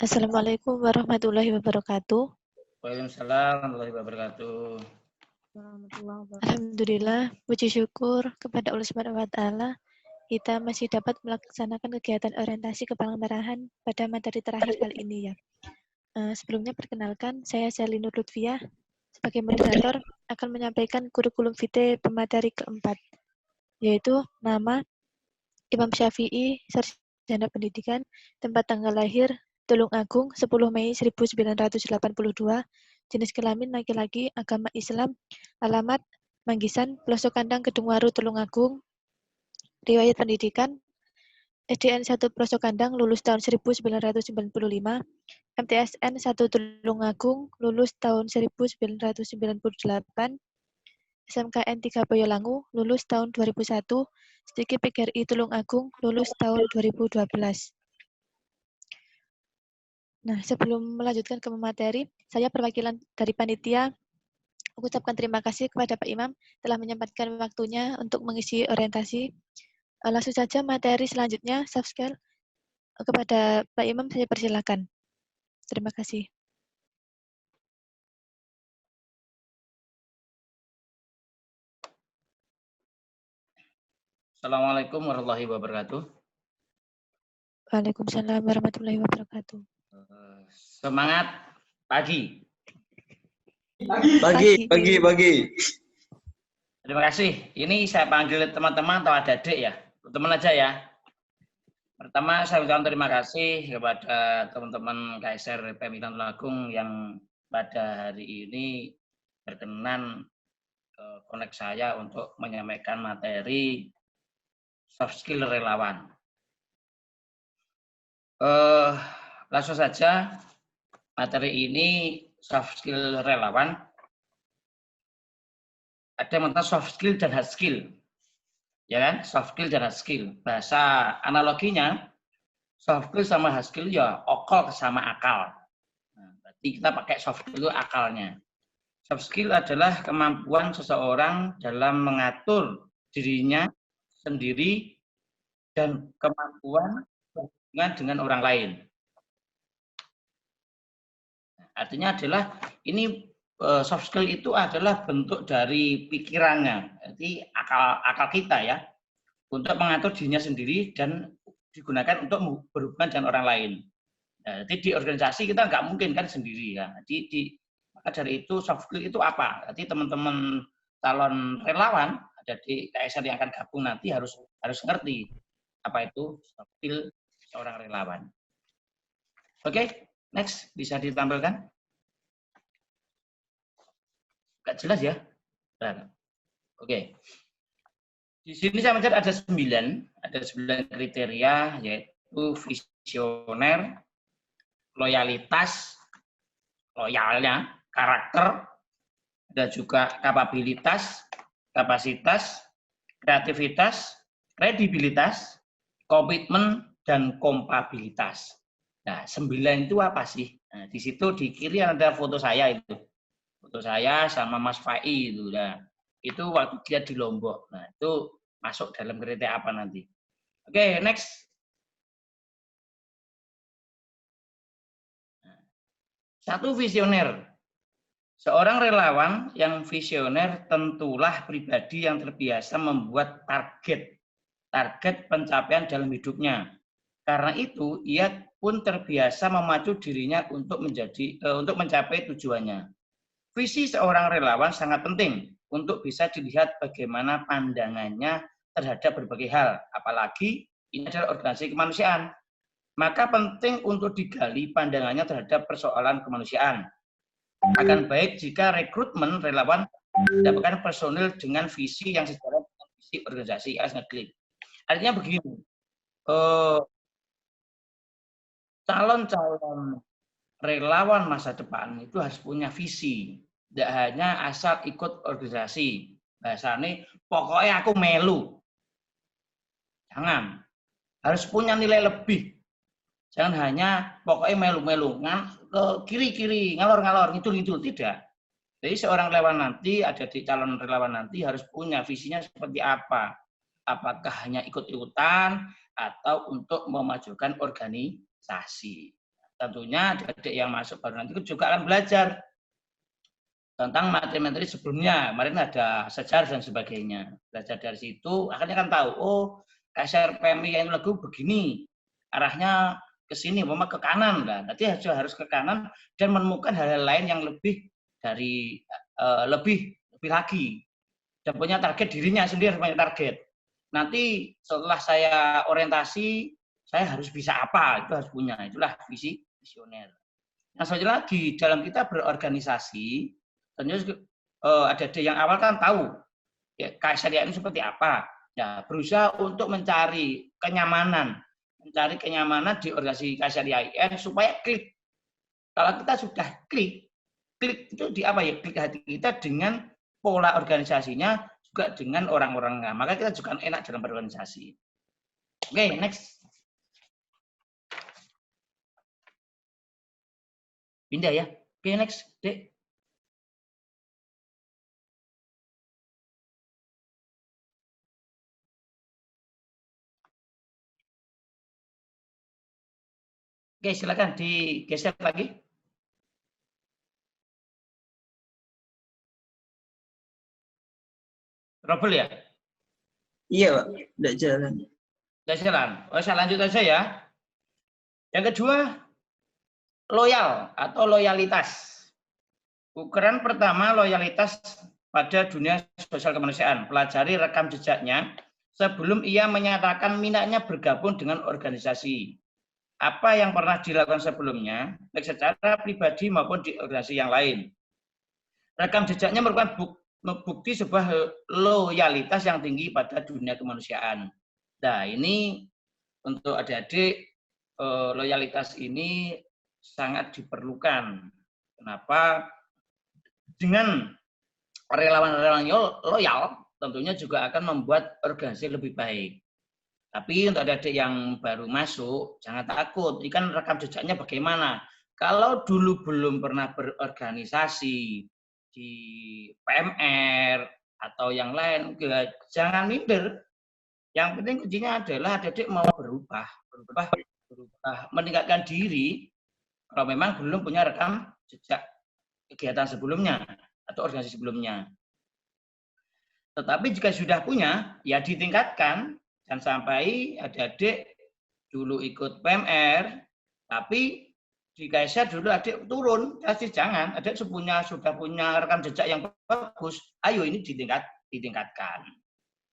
Assalamualaikum warahmatullahi wabarakatuh. Waalaikumsalam warahmatullahi wabarakatuh. Alhamdulillah, puji syukur kepada Allah Subhanahu wa taala, kita masih dapat melaksanakan kegiatan orientasi kepala-marahan pada materi terakhir kali ini ya. Sebelumnya perkenalkan, saya Zalinur Lutfiah sebagai moderator akan menyampaikan kurikulum vitae pemateri keempat, yaitu nama Imam Syafi'i, sarjana pendidikan, tempat tanggal lahir Tulung Agung 10 Mei 1982, jenis kelamin laki-laki, agama Islam, alamat Manggisan, Pelosok Kandang Kedung Waru Tulung Agung, riwayat pendidikan SDN 1 Pelosok Kandang lulus tahun 1995, MTSN 1 Tulung Agung lulus tahun 1998, SMKN 3 Boyolangu lulus tahun 2001, sedikit PGRI Tulung Agung lulus tahun 2012. Nah, sebelum melanjutkan ke materi, saya perwakilan dari panitia mengucapkan terima kasih kepada Pak Imam telah menyempatkan waktunya untuk mengisi orientasi. Langsung saja materi selanjutnya, soft skill. Kepada Pak Imam saya persilakan. Terima kasih. Assalamualaikum warahmatullahi wabarakatuh. Waalaikumsalam warahmatullahi wabarakatuh. Semangat pagi. Pagi. Terima kasih. Ini saya panggil teman-teman atau adik-adik ya. Teman aja ya. Pertama saya ucapkan terima kasih kepada teman-teman KSR Pemilihan Tulung Agung yang pada hari ini berkenan connect saya untuk menyampaikan materi soft skill relawan. Langsung saja materi ini soft skill relawan. Ada yang tentang soft skill dan hard skill, ya kan? Soft skill dan hard skill. Bahasa analoginya soft skill sama hard skill ya okol sama akal. Nah, berarti kita pakai soft skill itu akalnya. Soft skill adalah kemampuan seseorang dalam mengatur dirinya sendiri dan kemampuan berhubungan dengan orang lain. Artinya adalah ini soft skill itu adalah bentuk dari pikirannya, jadi akal kita ya, untuk mengatur dirinya sendiri dan digunakan untuk berhubungan dengan orang lain. Nah, jadi di organisasi kita nggak mungkin kan sendiri ya. Jadi maka dari itu soft skill itu apa? Jadi teman-teman calon relawan ada di KSR yang akan gabung nanti harus ngerti apa itu soft skill seorang relawan. Oke, next bisa ditampilkan. Nggak jelas ya? Nah, oke. Di sini saya mencatat ada 9 kriteria, yaitu visioner, loyalitas, loyalnya, karakter, dan juga kapabilitas, kapasitas, kreativitas, kredibilitas, komitmen, dan kompabilitas. Nah, 9 itu apa sih? Nah, di situ di kiri ada foto saya itu. Foto saya sama Mas Fai itu. Nah, itu waktu dia di Lombok. Nah, itu masuk dalam kriteria apa nanti? Oke, next. Satu visioner. Seorang relawan yang visioner tentulah pribadi yang terbiasa membuat target pencapaian dalam hidupnya. Karena itu, ia pun terbiasa memacu dirinya untuk mencapai tujuannya. Visi seorang relawan sangat penting untuk bisa dilihat bagaimana pandangannya terhadap berbagai hal, apalagi ini adalah organisasi kemanusiaan. Maka penting untuk digali pandangannya terhadap persoalan kemanusiaan. Akan baik jika rekrutmen relawan mendapatkan personil dengan visi yang sejalan dengan visi organisasi as ngeklik. Artinya begini, calon-calon relawan masa depan itu harus punya visi, tidak hanya asal ikut organisasi. Bahasanya pokoknya aku melu. Jangan, harus punya nilai lebih. Jangan hanya pokoknya melu-melu, ke kiri-kiri, ngalor-ngalor, ngidul-ngidul, tidak. Jadi seorang relawan nanti, ada di calon relawan nanti harus punya visinya seperti apa. Apakah hanya ikut-ikutan, atau untuk memajukan organisasi. Tentunya adik-adik yang masuk baru nanti juga akan belajar tentang materi-materi sebelumnya. Kemarin ada sejarah dan sebagainya. Belajar dari situ, akhirnya kan tahu, oh KSR PMI yang lagu begini, arahnya ke sini, umpama ke kanan. Nah, nanti harus ke kanan dan menemukan hal-hal lain yang lebih dari lebih lagi. Dan punya target dirinya sendiri, punya target. Nanti setelah saya orientasi, saya harus bisa apa, itu harus punya. Itulah visi visioner. Nah, selanjutnya lagi, dalam kita berorganisasi, tentunya ada yang awal kan tahu ya, KSR itu seperti apa. Nah, berusaha untuk mencari kenyamanan di organisasi KSR IAIN supaya klik. Kalau kita sudah klik itu di apa ya? Klik hati kita dengan pola organisasinya, juga dengan orang-orangnya. Maka kita juga enak dalam berorganisasi. Oke, next. Pindah ya. Oke, next, Dek. Oke, silakan digeser lagi. Robel ya? Iya, Pak. Tidak jalan. Tidak jalan. Oh, saya lanjut aja ya. Yang kedua, loyal atau loyalitas. Ukuran pertama, loyalitas pada dunia sosial kemanusiaan. Pelajari rekam jejaknya sebelum ia menyatakan minatnya bergabung dengan organisasi. Apa yang pernah dilakukan sebelumnya, baik secara pribadi maupun di organisasi yang lain. Rekam jejaknya merupakan bukti sebuah loyalitas yang tinggi pada dunia kemanusiaan. Nah, ini untuk adik-adik, loyalitas ini sangat diperlukan. Kenapa? Dengan relawan-relawan loyal, tentunya juga akan membuat organisasi lebih baik. Tapi untuk adik-adik yang baru masuk, jangan takut. Ini kan rekam jejaknya bagaimana. Kalau dulu belum pernah berorganisasi di PMR atau yang lain, jangan minder. Yang penting kuncinya adalah adik-adik mau berubah, meningkatkan diri. Kalau memang belum punya rekam jejak kegiatan sebelumnya atau organisasi sebelumnya. Tetapi jika sudah punya, ya ditingkatkan. Jangan sampai adik-adik dulu ikut PMR, tapi di KSR dulu adik turun. Pasti jangan. Adik sudah punya rekam jejak yang bagus, ayo ini ditingkatkan.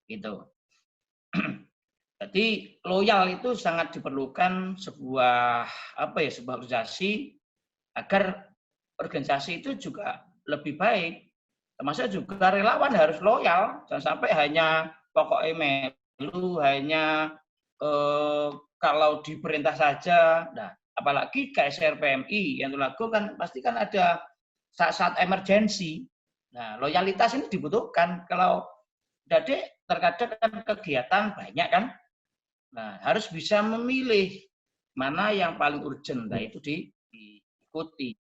Gitu. Jadi loyal itu sangat diperlukan sebuah organisasi agar organisasi itu juga lebih baik. Termasuk juga relawan harus loyal, jangan sampai hanya pokoknya melu, hanya kalau diperintah saja. Nah, apalagi KSR PMI yang dilakukan pasti kan ada saat-saat emergensi. Nah, loyalitas ini dibutuhkan. Kalau adik terkadang kan kegiatan banyak kan. Nah, harus bisa memilih mana yang paling urgent. Nah, itu diikuti.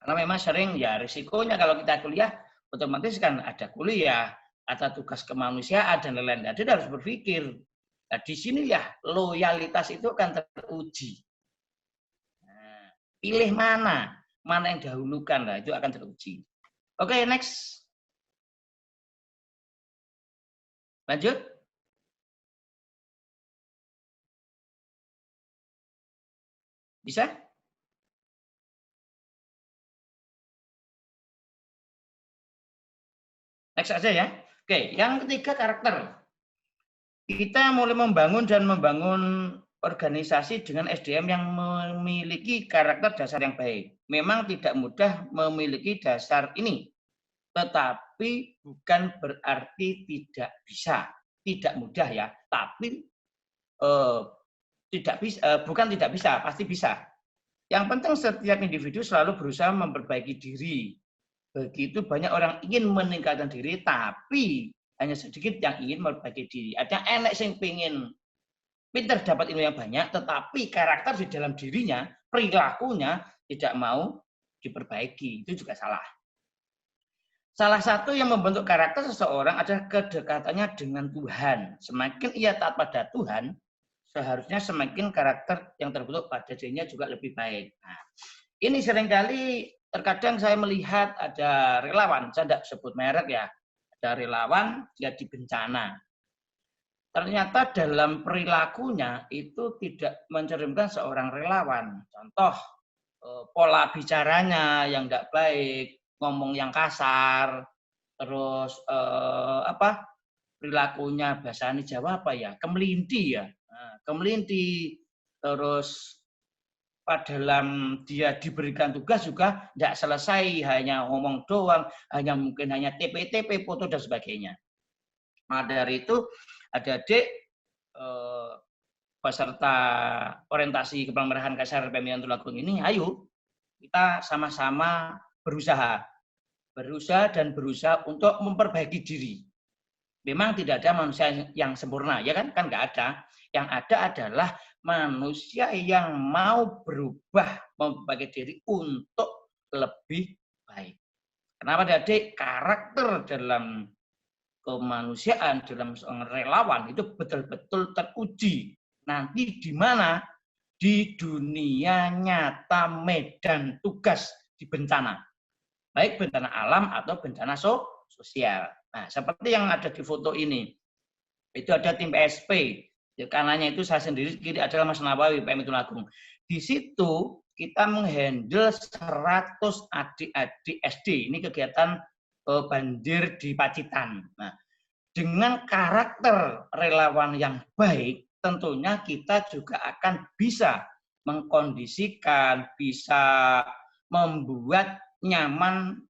Karena memang sering ya risikonya kalau kita kuliah, otomatis kan ada kuliah, ada tugas kemanusiaan dan lain-lain. Jadi harus berpikir. Nah, di sini ya loyalitas itu akan teruji. Nah, pilih mana yang dahulukan, nah itu akan teruji. Oke, next. Lanjut. Bisa? Next aja ya. Oke, yang ketiga karakter. Kita mulai membangun organisasi dengan SDM yang memiliki karakter dasar yang baik. Memang tidak mudah memiliki dasar ini, tetapi bukan berarti tidak bisa. Tidak mudah ya, tapi bukan tidak bisa, pasti bisa. Yang penting setiap individu selalu berusaha memperbaiki diri. Begitu banyak orang ingin meningkatkan diri, tapi hanya sedikit yang ingin memperbaiki diri. Ada enek yang pengen pintar dapat ilmu yang banyak, tetapi karakter di dalam dirinya, perilakunya tidak mau diperbaiki. Itu juga salah. Salah satu yang membentuk karakter seseorang adalah kedekatannya dengan Tuhan. Semakin ia taat pada Tuhan, seharusnya semakin karakter yang terbentuk pada dirinya juga lebih baik. Nah, ini seringkali terkadang saya melihat ada relawan, saya tidak sebut merek ya, ada relawan dia di bencana. Ternyata dalam perilakunya itu tidak mencerminkan seorang relawan. Contoh, pola bicaranya yang tidak baik, ngomong yang kasar, terus perilakunya bahasa Jawa apa ya, kemelinti ya, kemelinti, terus dalam dia diberikan tugas juga tidak selesai, hanya ngomong doang, mungkin hanya TP, foto dan sebagainya. Nah dari itu adik-adik peserta orientasi kepemimpinan KSR Pemilihan Tulungagung ini, ayo kita sama-sama berusaha untuk memperbaiki diri. Memang tidak ada manusia yang sempurna, ya kan? Kan nggak ada. Yang ada adalah manusia yang mau berubah, memperbaiki diri untuk lebih baik. Kenapa, adik? Karakter dalam kemanusiaan, dalam seorang relawan itu betul-betul teruji. Nanti di mana? Di dunia nyata medan tugas di bencana. Baik bencana alam atau bencana sosial. Nah, seperti yang ada di foto ini, itu ada tim PSP. Kanannya itu saya sendiri, kiri adalah Mas Nawawi, PM Tulungagung. Di situ kita menghandle 100 adik-adik SD. Ini kegiatan banjir di Pacitan. Nah, dengan karakter relawan yang baik, tentunya kita juga akan bisa mengkondisikan, bisa membuat nyaman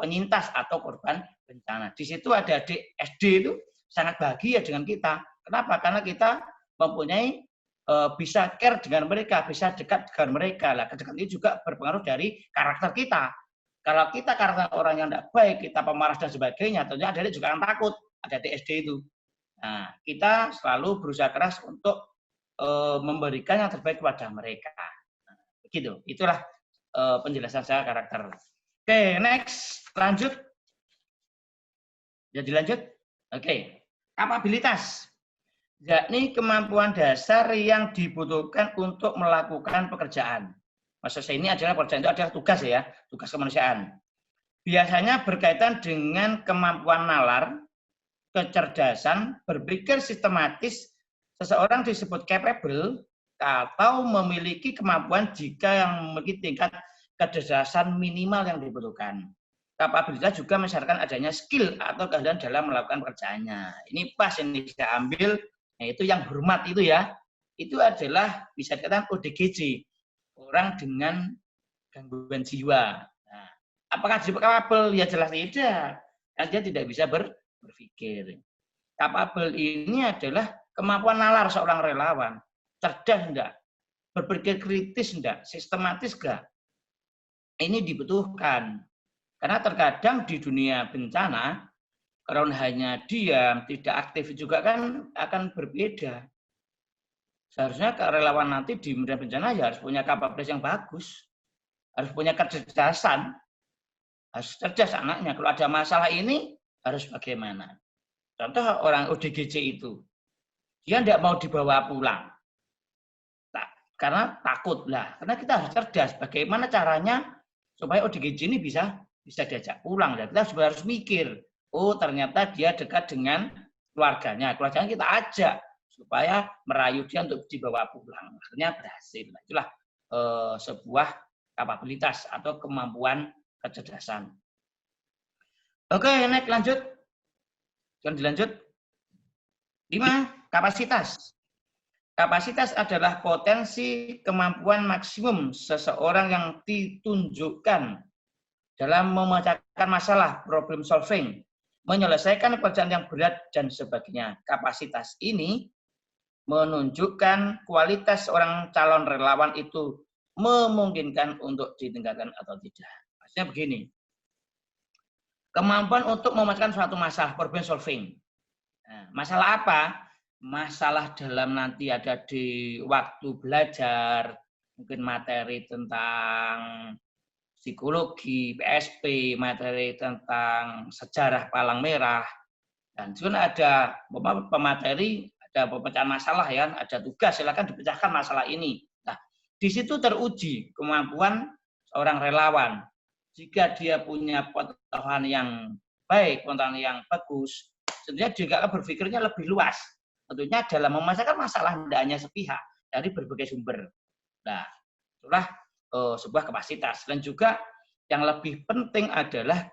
penyintas atau korban bencana. Di situ ada adik SD itu sangat bahagia dengan kita. Kenapa? Karena kita mempunyai bisa care dengan mereka, bisa dekat dengan mereka. Lah, kedekatan itu juga berpengaruh dari karakter kita. Kalau kita karakter orang yang tidak baik, kita pemalas dan sebagainya, tentunya adik-adik juga akan takut. Adik-adik SD itu. Nah, kita selalu berusaha keras untuk memberikan yang terbaik kepada mereka. Nah, begitu. Itulah penjelasan saya karakter. Oke, next. Lanjut. Jadi lanjut. Oke. Kapabilitas. Yakni kemampuan dasar yang dibutuhkan untuk melakukan pekerjaan. Maksud saya ini adalah pekerjaan itu adalah tugas ya, tugas kemanusiaan. Biasanya berkaitan dengan kemampuan nalar, kecerdasan, berpikir sistematis. Seseorang disebut capable atau memiliki kemampuan jika yang memiliki tingkat kecerdasan minimal yang dibutuhkan. Kapabilitas juga mensyaratkan adanya skill atau keahlian dalam melakukan pekerjaannya. Ini pas ini saya ambil, yaitu yang hormat itu ya. Itu adalah bisa dikatakan ODGJ, orang dengan gangguan jiwa. Nah, apakah dia kapabel? Ya jelas tidak. Karena dia tidak bisa berpikir. Kapabel ini adalah kemampuan nalar seorang relawan. Cerdas enggak? Berpikir kritis enggak? Sistematis enggak? Ini dibutuhkan. Karena terkadang di dunia bencana, kalau hanya diam, tidak aktif juga kan akan berbeda. Seharusnya relawan nanti di medan bencana ya harus punya kapabilitas yang bagus. Harus punya kecerdasan. Harus cerdas anaknya. Kalau ada masalah ini, harus bagaimana? Contoh orang ODGJ itu. Dia tidak mau dibawa pulang. Karena takut lah. Karena kita harus cerdas. Bagaimana caranya supaya ODGJ ini bisa diajak pulang. Dan kita juga harus mikir. Oh ternyata dia dekat dengan keluarganya. Keluarganya kita ajak supaya merayu dia untuk dibawa pulang. Akhirnya berhasil. Nah, itulah sebuah kapabilitas atau kemampuan kecerdasan. Oke, next lanjut. Jangan dilanjut. 5. Kapasitas. Kapasitas adalah potensi kemampuan maksimum seseorang yang ditunjukkan dalam memecahkan masalah, problem solving, menyelesaikan pekerjaan yang berat, dan sebagainya. Kapasitas ini menunjukkan kualitas seorang calon relawan itu memungkinkan untuk ditingkatkan atau tidak. Maksudnya begini, kemampuan untuk memecahkan suatu masalah, problem solving. Nah, masalah apa? Masalah dalam nanti ada di waktu belajar, mungkin materi tentang psikologi, PSP, materi tentang sejarah palang merah, dan juga ada pemateri ada pemecahan masalah ya, ada tugas, silakan dipecahkan masalah ini. Nah, di situ teruji kemampuan seorang relawan. Jika dia punya pengetahuan yang baik, pengetahuan yang bagus, tentunya juga berpikirnya lebih luas. Tentunya dalam memecahkan masalah tidak hanya sepihak dari berbagai sumber. Nah, itulah sebuah kapasitas. Dan juga yang lebih penting adalah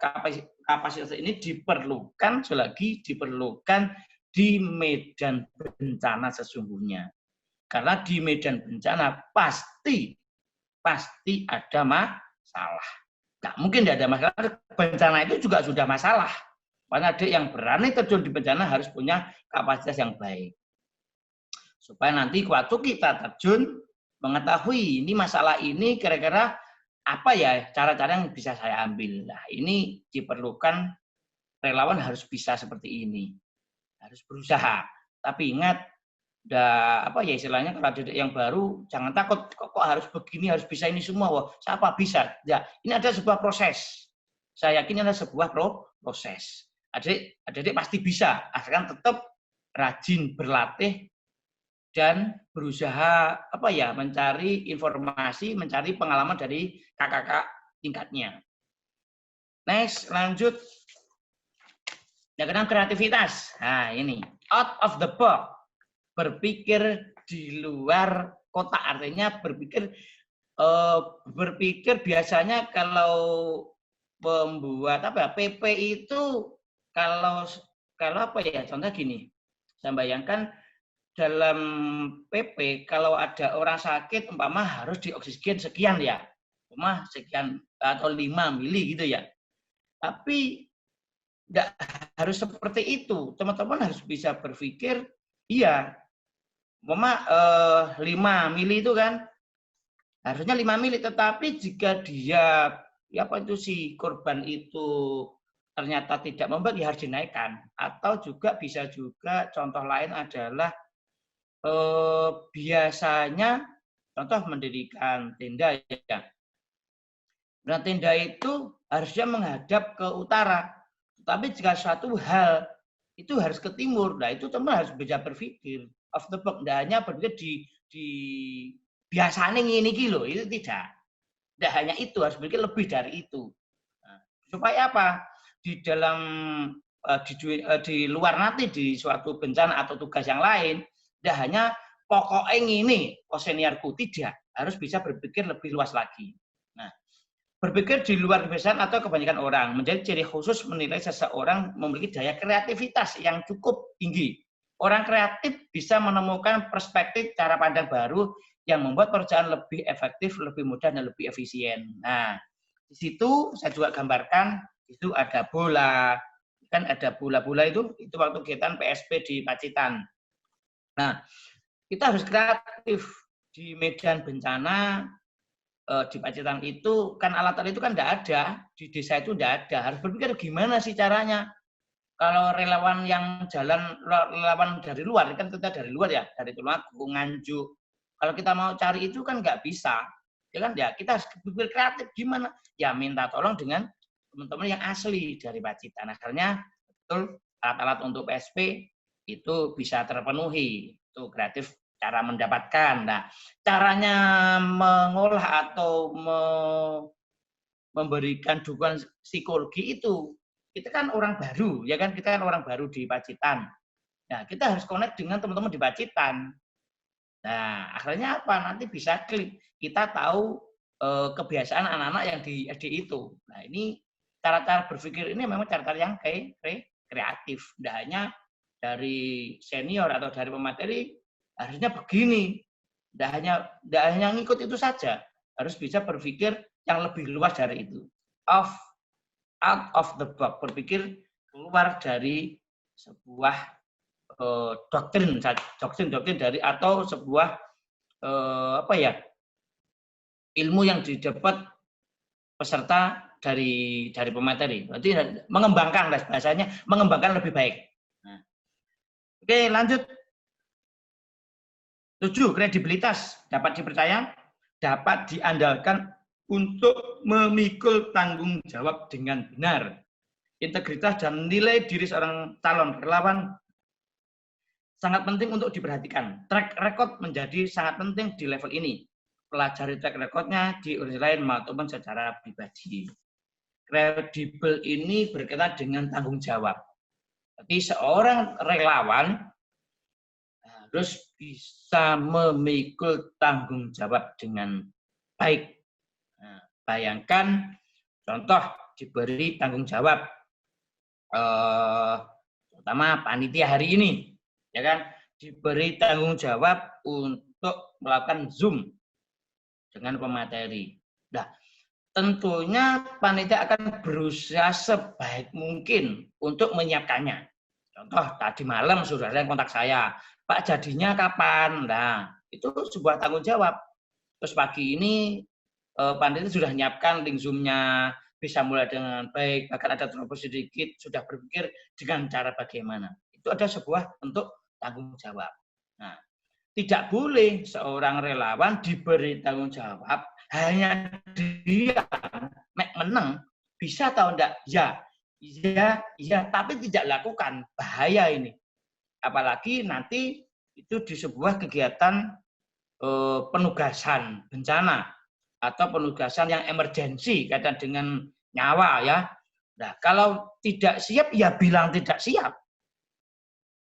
kapasitas ini diperlukan selagi diperlukan di medan bencana sesungguhnya. Karena di medan bencana pasti ada masalah. Nggak mungkin tidak ada masalah. Bencana itu juga sudah masalah. Karena adik yang berani terjun di bencana harus punya kapasitas yang baik. Supaya nanti waktu kita terjun, mengetahui ini masalah ini kira-kira apa ya cara-cara yang bisa saya ambil. Nah, ini diperlukan relawan harus bisa seperti ini. Harus berusaha. Tapi ingat, apa ya istilahnya kalau adik yang baru jangan takut kok harus begini, harus bisa ini semua. Wah, siapa bisa? Ya, ini ada sebuah proses. Saya yakin ada sebuah proses. Adik pasti bisa, asalkan tetap rajin berlatih dan berusaha mencari informasi, mencari pengalaman dari kakak-kakak tingkatnya. Next, lanjut. Yang kedua, kreativitas. Nah, ini out of the box. Berpikir di luar kotak, artinya berpikir biasanya kalau membuat PP itu kalau contoh gini, saya bayangkan dalam PP kalau ada orang sakit umpama harus dioksigen sekian ya, umpama sekian atau 5 mili gitu ya. Tapi nggak harus seperti itu, teman-teman harus bisa berpikir, iya, umpama 5 mili itu kan harusnya 5 mili, tetapi jika dia si korban itu ternyata tidak membuat, ya harus dinaikkan. Atau juga bisa juga contoh lain adalah biasanya contoh mendirikan tenda ya. Nah, tenda itu harusnya menghadap ke utara. Tapi jika suatu hal itu harus ke timur, nah itu teman harus bisa berpikir off the box. Tidak hanya berpikir di biasanya ini kilo, itu tidak. Tidak hanya itu, harus berpikir lebih dari itu. Nah, supaya apa? Di dalam di luar nanti di suatu bencana atau tugas yang lain, tidak hanya pokoknya ini, seniorku, tidak. Harus bisa berpikir lebih luas lagi. Nah, berpikir di luar kebiasaan atau kebanyakan orang menjadi ciri khusus menilai seseorang memiliki daya kreativitas yang cukup tinggi. Orang kreatif bisa menemukan perspektif cara pandang baru yang membuat pekerjaan lebih efektif, lebih mudah, dan lebih efisien. Nah, di situ saya juga gambarkan, itu ada bola, kan ada bola-bola itu waktu kegiatan PSP di Pacitan. Nah, kita harus kreatif di medan bencana. Di Pacitan itu kan alat-alat itu kan tidak ada, di desa itu tidak ada. Harus berpikir gimana sih caranya. Kalau relawan yang jalan, relawan dari luar, kan kita dari luar ya, dari Tulungagung, Nganjuk. Kalau kita mau cari itu kan nggak bisa. Ya kan ya, kita harus berpikir kreatif gimana. Ya minta tolong dengan teman-teman yang asli dari Pacitan. Akhirnya betul alat-alat untuk PSP itu bisa terpenuhi. Itu kreatif cara mendapatkan. Nah, caranya mengolah atau memberikan dukungan psikologi itu, kita kan orang baru, ya kan, kita kan orang baru di Pacitan. Nah, kita harus connect dengan teman-teman di Pacitan. Nah, akhirnya apa? Nanti bisa klik. Kita tahu kebiasaan anak-anak yang di SD itu. Nah, ini cara-cara berpikir ini memang cara-cara yang kreatif. Tidak hanya dari senior atau dari pemateri, harusnya begini. Tidak hanya ngikut itu saja. Harus bisa berpikir yang lebih luas dari itu. Out of the box. Berpikir keluar dari sebuah doktrin dari atau sebuah ilmu yang didapat peserta dari pemateri. Berarti mengembangkan bahasanya, mengembangkan lebih baik. Nah. Oke, lanjut. 7. Kredibilitas dapat dipercaya, dapat diandalkan untuk memikul tanggung jawab dengan benar. Integritas dan nilai diri seorang calon relawan sangat penting untuk diperhatikan. Track record menjadi sangat penting di level ini. Pelajari track recordnya di organisasi lain maupun secara pribadi. Kredibel ini berkaitan dengan tanggung jawab. Jadi seorang relawan harus bisa memikul tanggung jawab dengan baik. Nah, bayangkan contoh diberi tanggung jawab, terutama panitia hari ini, ya kan, diberi tanggung jawab untuk melakukan Zoom dengan pemateri. Nah, tentunya panitia akan berusaha sebaik mungkin untuk menyiapkannya. Contoh tadi malam saudara yang kontak saya, Pak jadinya kapan? Nah, itu sebuah tanggung jawab. Terus pagi ini panitia sudah menyiapkan link Zoom-nya, bisa mulai dengan baik, bahkan ada terobos sedikit, sudah berpikir dengan cara bagaimana. Itu ada sebuah bentuk tanggung jawab. Nah, tidak boleh seorang relawan diberi tanggung jawab hanya dia menang, bisa atau enggak? Ya, tapi tidak lakukan, bahaya ini. Apalagi nanti itu di sebuah kegiatan penugasan bencana atau penugasan yang emergensi kaitan dengan nyawa ya. Nah, kalau tidak siap ya bilang tidak siap.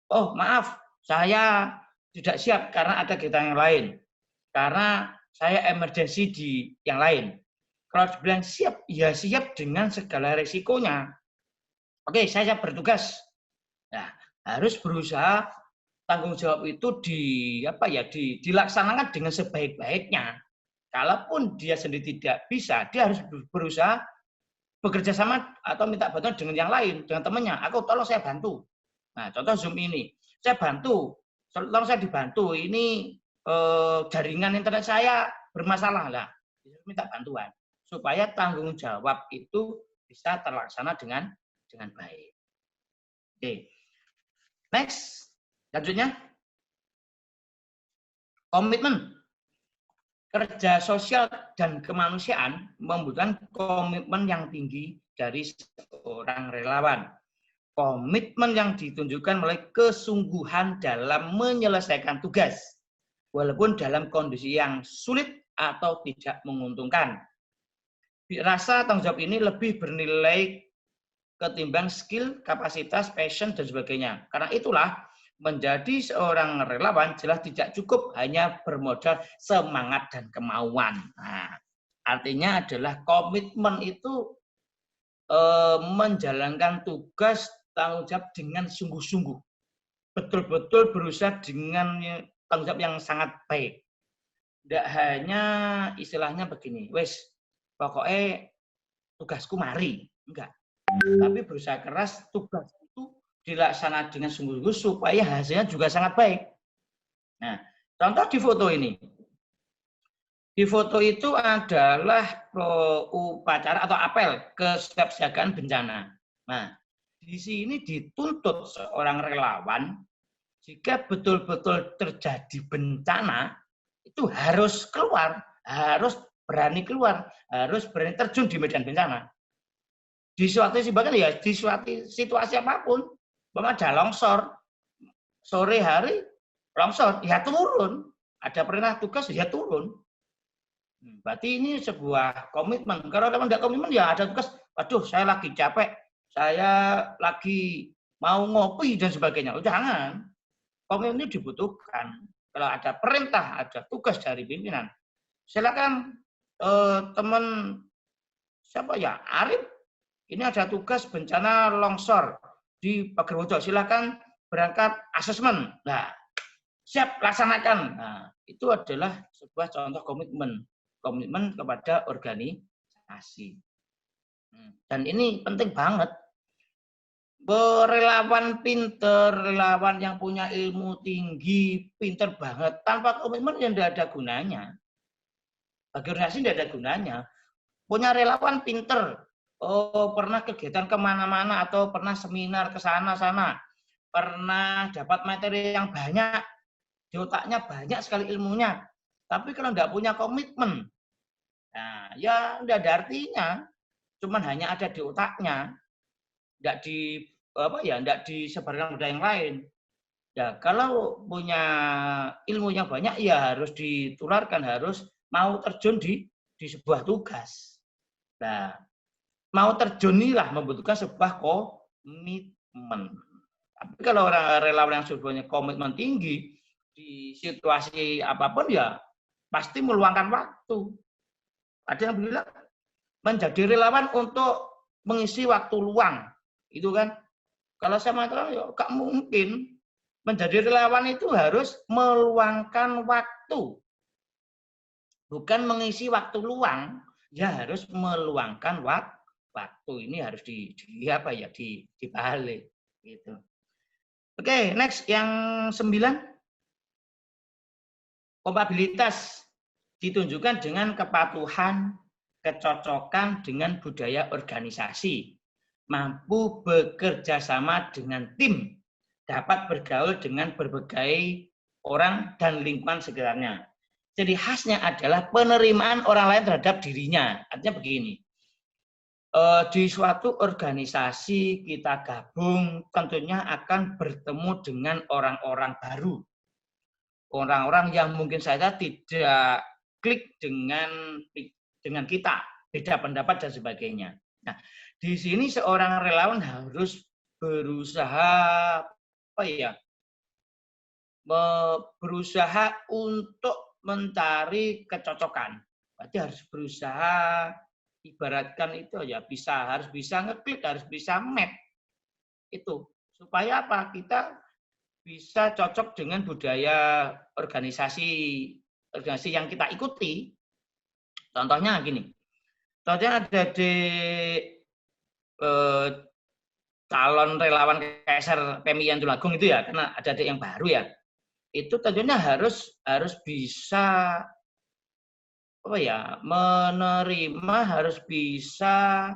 Oh, maaf, saya tidak siap karena ada kegiatan yang lain. Karena saya emergensi di yang lain. Kalau dibilang siap, ya siap dengan segala resikonya. Oke, saya bertugas. Nah, harus berusaha tanggung jawab itu dilaksanakan dengan sebaik-baiknya. Kalaupun dia sendiri tidak bisa, dia harus berusaha bekerja sama atau minta bantuan dengan yang lain, dengan temannya. Aku tolong saya bantu. Nah, contoh Zoom ini, saya bantu, tolong saya dibantu. Ini jaringan internet saya bermasalah lah, minta bantuan supaya tanggung jawab itu bisa terlaksana dengan baik. Oke, next, selanjutnya komitmen. Kerja sosial dan kemanusiaan membutuhkan komitmen yang tinggi dari seorang relawan. Komitmen yang ditunjukkan melalui kesungguhan dalam menyelesaikan tugas, walaupun dalam kondisi yang sulit atau tidak menguntungkan. Rasa tanggung jawab ini lebih bernilai ketimbang skill, kapasitas, passion, dan sebagainya. Karena itulah menjadi seorang relawan jelas tidak cukup hanya bermodal semangat dan kemauan. Nah, artinya adalah komitmen itu menjalankan tugas tanggung jawab dengan sungguh-sungguh. Betul-betul berusaha dengan tanggung jawab yang sangat baik. Tidak hanya istilahnya begini, wes pokoknya tugasku mari. Enggak. Tapi berusaha keras tugas itu dilaksanakan dengan sungguh-sungguh supaya hasilnya juga sangat baik. Nah, contoh di foto ini. Di foto itu adalah upacara atau apel kesiapsiagaan bencana. Nah, di sini dituntut seorang relawan jika betul-betul terjadi bencana itu harus keluar, harus berani keluar, harus berani terjun di medan bencana. Di suatu situasi apapun, ada longsor, sore hari longsor, ya turun. Ada perintah tugas, ya turun. Berarti ini sebuah komitmen. Kalau teman tidak komitmen, ya ada tugas, waduh saya lagi capek, saya lagi mau ngopi dan sebagainya. Oh, jangan. Komitmen ini dibutuhkan. Kalau ada perintah, ada tugas dari pimpinan, silakan teman siapa ya, Arif, ini ada tugas bencana longsor di Pagerwojo, silakan berangkat asesmen. Nah, siap laksanakan. Nah, itu adalah sebuah contoh komitmen kepada organisasi. Dan ini penting banget. Relawan pinter, relawan yang punya ilmu tinggi, pinter banget. Tanpa komitmen yang tidak ada gunanya. Bagi organisasi tidak ada gunanya. Punya relawan pinter, pernah kegiatan kemana-mana atau pernah seminar ke sana-sana, pernah dapat materi yang banyak, di otaknya banyak sekali ilmunya. Tapi kalau tidak punya komitmen, nah, ya tidak ada artinya. Cuman hanya ada di otaknya, tidak disebarkan pada yang lain. Ya, kalau punya ilmu yang banyak, ya harus ditularkan, harus mau terjun di sebuah tugas. Nah, mau terjun inilah membutuhkan sebuah komitmen. Tapi kalau orang relawan yang sudah punya komitmen tinggi, di situasi apapun ya pasti meluangkan waktu. Ada yang bilang menjadi relawan untuk mengisi waktu luang. Itu kan, kalau saya mengatakan ya gak mungkin. Menjadi relawan itu harus meluangkan waktu. Bukan mengisi waktu luang, ya harus meluangkan waktu. Ini harus dibalik gitu. Oke, next yang 9. Kompatibilitas ditunjukkan dengan kepatuhan, kecocokan dengan budaya organisasi, mampu bekerja sama dengan tim, dapat bergaul dengan berbagai orang dan lingkungan sekitarnya. Jadi khasnya adalah penerimaan orang lain terhadap dirinya. Artinya begini, di suatu organisasi kita gabung tentunya akan bertemu dengan orang-orang baru. Orang-orang yang mungkin saja tidak klik dengan kita, beda pendapat dan sebagainya. Nah, di sini seorang relawan harus berusaha berusaha untuk mencari kecocokan. Berarti harus berusaha, ibaratkan itu ya harus bisa ngeklik, harus bisa match. Itu supaya apa? Kita bisa cocok dengan budaya organisasi yang kita ikuti. Contohnya gini. Contohnya ada di calon relawan KSR PMI Tulungagung itu ya, karena ada adik yang baru ya. Itu tentunya harus bisa menerima, harus bisa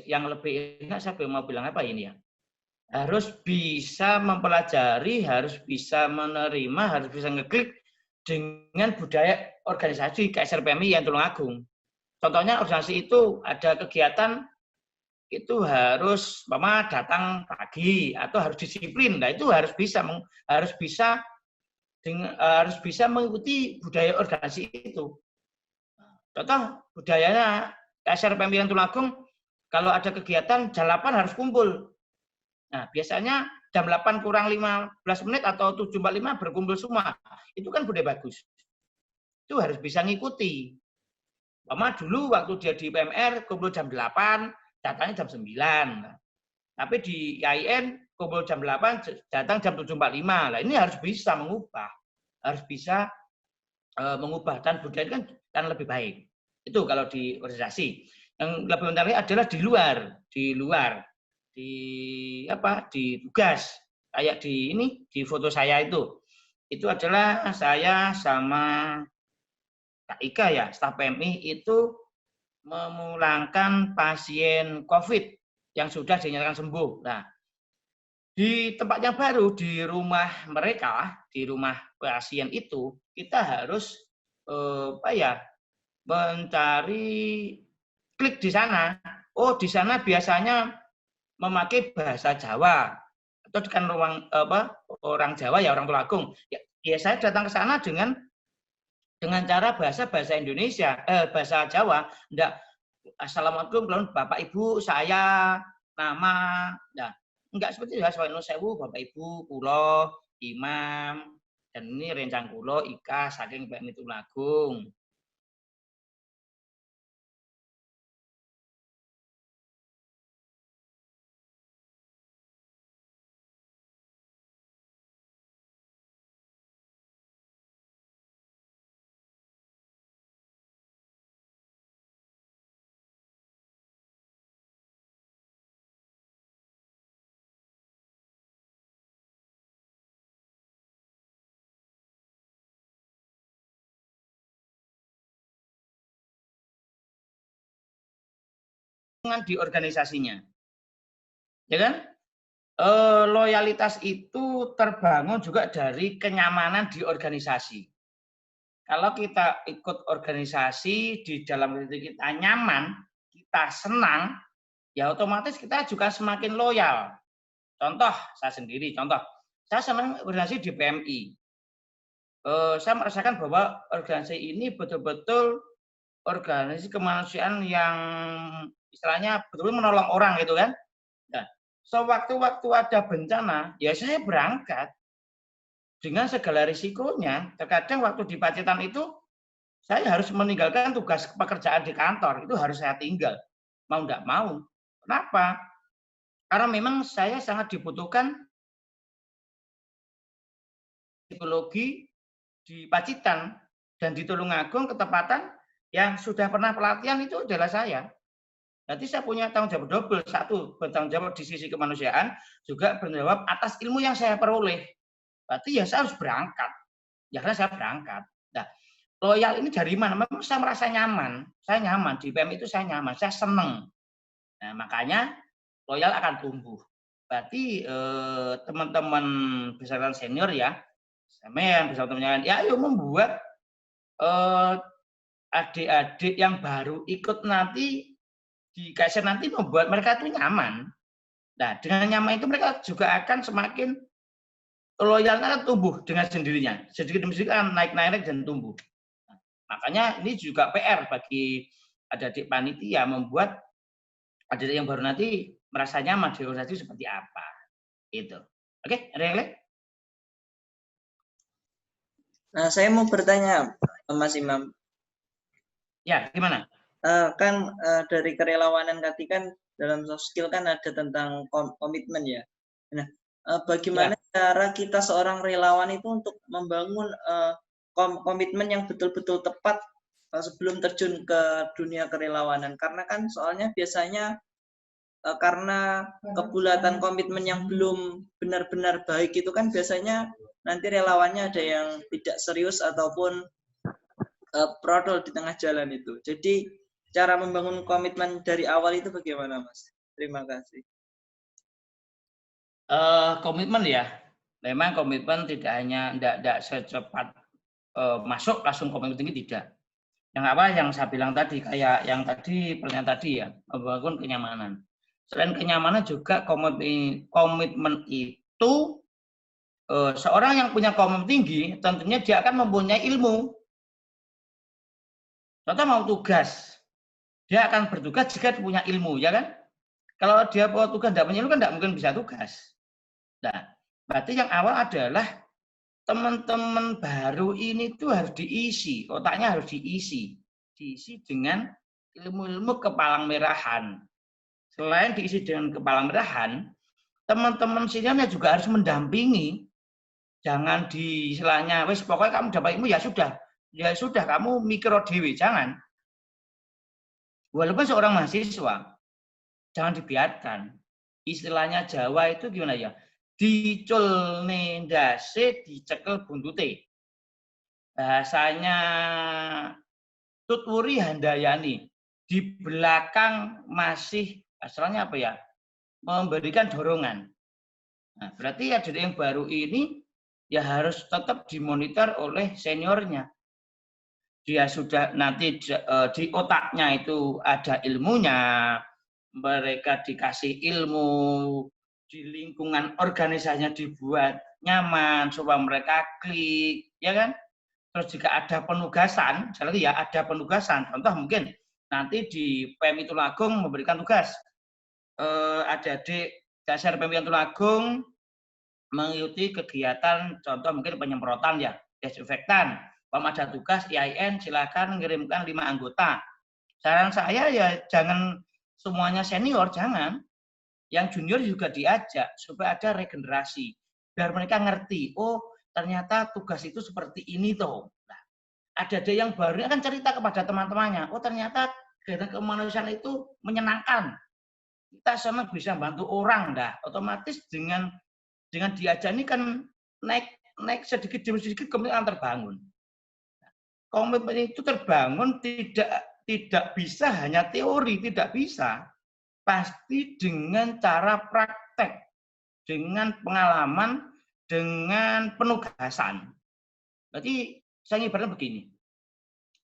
yang lebih enak saya mau bilang apa ini ya. Harus bisa mempelajari, harus bisa menerima, harus bisa ngeklik dengan budaya organisasi KSR PMI Tulungagung. Contohnya organisasi itu ada kegiatan itu harus datang pagi atau harus disiplin. Nah, itu harus bisa mengikuti budaya organisasi itu. Contoh budayanya KSR PMI Tulungagung, kalau ada kegiatan jam 8 harus kumpul. Nah, biasanya jam 8 kurang 15 menit atau 7.45 berkumpul semua. Itu kan budaya bagus. Itu harus bisa ngikuti. Dulu waktu dia di PMR kumpul jam 8, datangnya jam 9. Tapi di IAIN kumpul jam 8, datang jam 7.45. Nah, ini harus bisa mengubah. Harus bisa mengubah, dan budaya kan lebih baik. Itu kalau di organisasi. Yang lebih menarik adalah di luar. Di tugas. Kayak di foto saya itu adalah saya sama Kak Ika ya, staf PMI itu memulangkan pasien COVID yang sudah dinyatakan sembuh. Nah, di tempat yang baru, di rumah mereka, di rumah pasien itu, kita harus mencari klik di sana. Oh, di sana biasanya memakai bahasa Jawa atau kan orang Jawa ya, orang Tulungagung. Ya saya datang ke sana dengan cara bahasa Indonesia, bahasa Jawa. Enggak, Assalamualaikum Bapak Ibu, saya nama, enggak seperti itu. Sewu Bapak Ibu, kulo Imam, dan ini rencang kulo Ika saking PMI Tulungagung. Di organisasinya, ya kan? Loyalitas itu terbangun juga dari kenyamanan di organisasi. Kalau kita ikut organisasi, di dalam diri kita nyaman, kita senang, ya otomatis kita juga semakin loyal. Contoh, saya sendiri, saya senang organisasi di PMI. Saya merasakan bahwa organisasi ini betul-betul organisasi kemanusiaan yang istilahnya betul-betul menolong orang gitu kan. Nah, sewaktu-waktu ada bencana, ya saya berangkat dengan segala risikonya. Terkadang waktu di Pacitan itu saya harus meninggalkan tugas pekerjaan di kantor, itu harus saya tinggal. Mau nggak mau. Kenapa? Karena memang saya sangat dibutuhkan psikologi di Pacitan dan di Tulungagung ketepatan yang sudah pernah pelatihan itu adalah saya. Jadi saya punya tanggung jawab double. Satu, bertanggung jawab di sisi kemanusiaan, juga bertanggung jawab atas ilmu yang saya peroleh. Berarti ya saya harus berangkat. Ya karena saya berangkat. Nah, loyal ini dari mana? Memang saya merasa nyaman. Saya nyaman. Di PM itu saya nyaman. Saya senang. Nah, makanya loyal akan tumbuh. Berarti teman-teman besaran senior ya, semen, bersama teman-teman, ya ayo membuat adik-adik yang baru ikut nanti di KSR nanti membuat mereka itu nyaman. Nah, dengan nyaman itu mereka juga akan semakin loyalnya akan tumbuh dengan sendirinya. Sedikit demi sedikit akan naik-naik dan tumbuh. Nah, makanya ini juga PR bagi adik-adik panitia membuat adik-adik yang baru nanti merasa nyaman di organisasi seperti apa. Itu. Oke, ada yang lain? Nah, saya mau bertanya, Mas Imam. Ya, gimana? Kan dari kerelawanan tadi kan dalam soft skill kan ada tentang komitmen ya. Nah, bagaimana cara kita seorang relawan itu untuk membangun komitmen yang betul-betul tepat sebelum terjun ke dunia kerelawanan? Karena kan soalnya biasanya karena kebulatan komitmen yang belum benar-benar baik itu kan biasanya nanti relawannya ada yang tidak serius ataupun prodol di tengah jalan itu. Jadi cara membangun komitmen dari awal itu bagaimana, Mas? Terima kasih. Komitmen ya. Memang komitmen tidak hanya tidak secepat masuk langsung komitmen tinggi, tidak. Yang apa yang saya bilang tadi, kayak yang tadi pertanyaan tadi ya, membangun kenyamanan. Selain kenyamanan juga komitmen itu seorang yang punya komitmen tinggi tentunya dia akan mempunyai ilmu. Contoh mau tugas, dia akan bertugas jika dia punya ilmu, ya kan? Kalau dia mau tugas tidak punya ilmu kan tidak mungkin bisa tugas. Nah, berarti yang awal adalah teman-teman baru ini tuh harus diisi, otaknya harus diisi dengan ilmu-ilmu kepalang merahan. Selain diisi dengan kepalang merahan, teman-teman seniornya juga harus mendampingi. Jangan di istilahnya, wes pokoknya kamu dapat ilmu ya sudah kamu mikro dewe, jangan. Walaupun seorang mahasiswa, jangan dibiarkan. Istilahnya Jawa itu gimana ya? Dicul nendase, dicekel buntute. Bahasanya Tutwuri Handayani, di belakang masih asalnya apa ya? Memberikan dorongan. Nah, berarti ya dari yang baru ini ya harus tetap dimonitor oleh seniornya. Dia sudah nanti di otaknya itu ada ilmunya, mereka dikasih ilmu, di lingkungan organisasinya dibuat nyaman supaya mereka klik, ya kan? Terus jika ada penugasan, sekali lagi ya ada penugasan. Contoh mungkin nanti di PMI Tulungagung memberikan tugas adik-adik dasar PMI Tulungagung mengikuti kegiatan, contoh mungkin penyemprotan ya, desinfektan. Kalau ada tugas IAIN, silakan mengirimkan 5 anggota. Saran saya ya jangan semuanya senior, jangan. Yang junior juga diajak supaya ada regenerasi. Biar mereka ngerti, oh ternyata tugas itu seperti ini toh. Nah, ada yang baru akan cerita kepada teman-temannya, oh ternyata kegiatan kemanusiaan itu menyenangkan. Kita sama bisa bantu orang, dah. Otomatis dengan diajak ini kan naik sedikit demi sedikit komitmen terbangun. Komitmen itu terbangun tidak bisa hanya teori, tidak bisa. Pasti dengan cara praktek, dengan pengalaman, dengan penugasan. Berarti saya ibaratnya begini.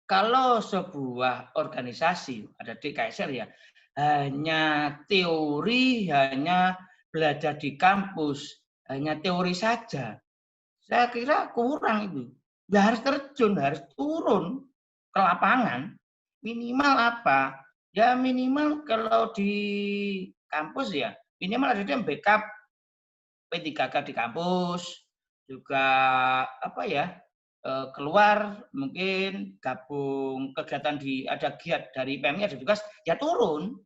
Kalau sebuah organisasi, ada di KSR ya, hanya teori, hanya belajar di kampus hanya teori saja, saya kira kurang itu. Ya harus terjun, harus turun ke lapangan. Minimal apa? Ya minimal kalau di kampus ya, minimal ada yang backup P3K di kampus, juga apa ya, keluar mungkin gabung kegiatan ada giat dari PMI ada tugas, ya turun.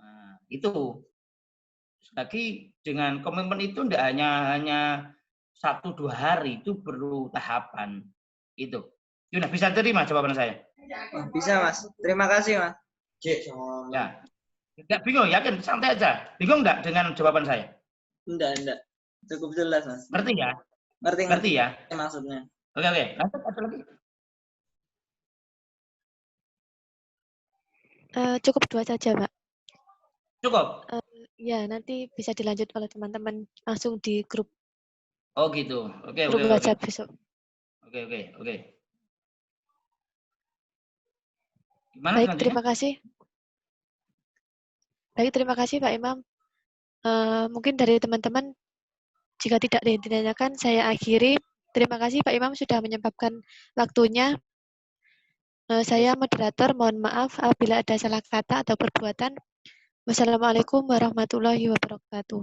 Nah, itu. Lagi dengan komitmen itu tidak hanya 1-2 hari, itu perlu tahapan. Itu. Sudah bisa terima jawaban saya? Oh, bisa, Mas. Terima kasih, Mas. Ya. Enggak bingung, yakin, santai aja. Bingung enggak dengan jawaban saya? Enggak. Cukup jelas, Mas. Ngerti ya? Ngerti ya? Maksudnya. Oke. Lanjut, ada lagi? Cukup 2 saja, Pak. Cukup? Ya, nanti bisa dilanjut oleh teman-teman langsung di grup. Oh gitu. Oke. WhatsApp besok. Oke. Gimana Baik, selanjutnya? terima kasih Pak Imam. Mungkin dari teman-teman, jika tidak ada yang ditanyakan, saya akhiri. Terima kasih Pak Imam sudah menyempatkan waktunya. Saya moderator, mohon maaf apabila ada salah kata atau perbuatan. Wassalamualaikum warahmatullahi wabarakatuh.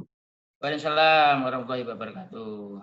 Waalaikumsalam warahmatullahi wabarakatuh.